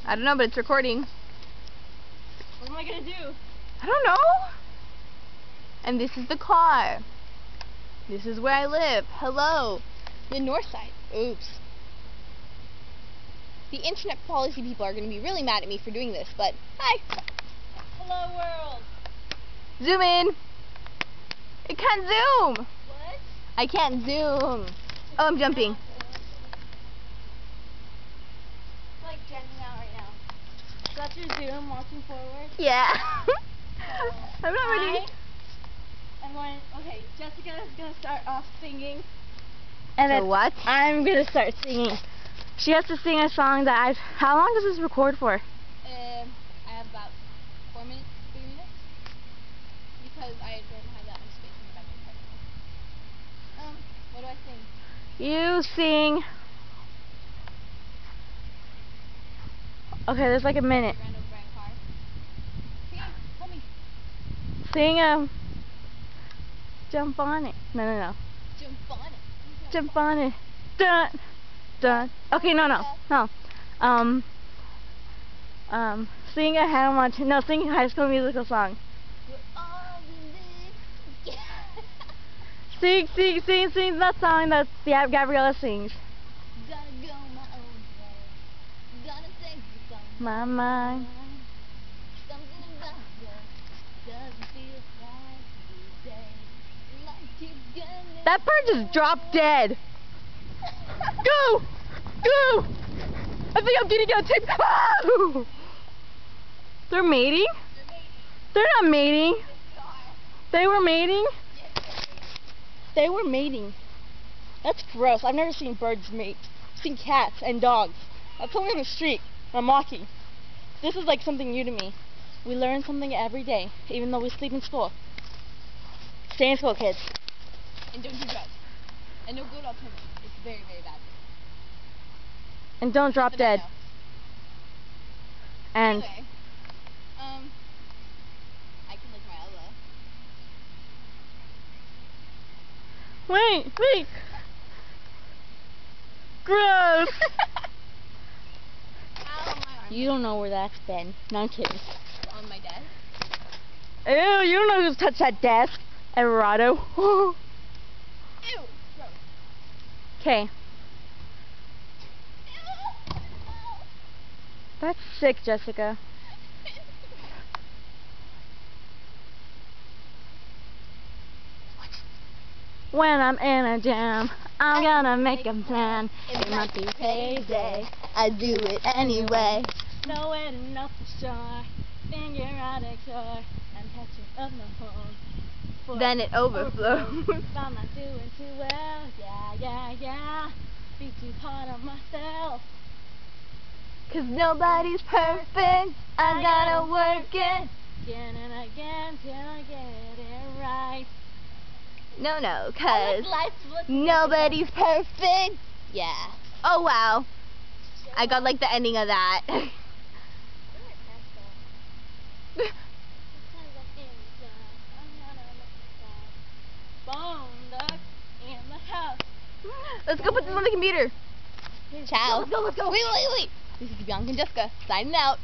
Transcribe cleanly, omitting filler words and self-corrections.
I don't know, but it's recording. What am I gonna do? I don't know. And this is the car. This is where I live. Hello. The north side. Oops. The internet policy people are going to be really mad at me for doing this, but hi. Hello world. Zoom in. It can't zoom. What? I can't zoom. Oh, I'm jumping. Like jumping out right now. So that's your zoom, walking forward? Yeah. I'm not ready. I'm going, okay, Jessica is going to start off singing. And so what? I'm going to start singing. She has to sing a song that how long does this record for? I have about 4 minutes, 3 minutes. Because I don't have that much space in the back of the car. What do I sing? You sing. Okay, there's like a minute. Ran over by a car. Hey, help me. Sing jump on it. No. Jump on it. Jump on it. Dun dun. Okay, no. Sing a Hannah Montana. No, sing a High School Musical song. We're all in this. Sing that song that Gabriella sings. Gotta go my own way. Gotta sing the song. My mind. Something about you doesn't feel right today. Like you're gonna. That bird just dropped dead. Go! I think I'm getting out tape. Ah! They're mating? They're not mating. They were mating? They were mating. That's gross. I've never seen birds mate. I've seen cats and dogs. That's only on the street. I'm walking. This is like something new to me. We learn something every day, even though we sleep in school. Stay in school, kids. And don't do drugs. And don't go to alternatives. It's very, very bad. And don't drop dead. And Anyway, I can lick my elbow. wait. Gross. Ow, my arm. You don't know where that's been. No, I'm kidding. On my desk. Ew, you don't know who's touched that desk. Everado. Ew. Gross. Okay. That's sick, Jessica. When I'm in a jam, I'm gonna make a plan. It might be payday, I do it anyway. Nowhere to know for sure. Finger out a cure. I'm catching up my home. Then it overflows. I'm not doing too well. Yeah. Be too hard on myself. 'Cause nobody's perfect. I gotta work it. Again and again till I get it right. No, 'cause nobody's perfect. Yeah. Oh wow. I got like the ending of that. Let's go put this on the computer. Ciao. Let's go. Wait. This is Bianca and Jessica signing out.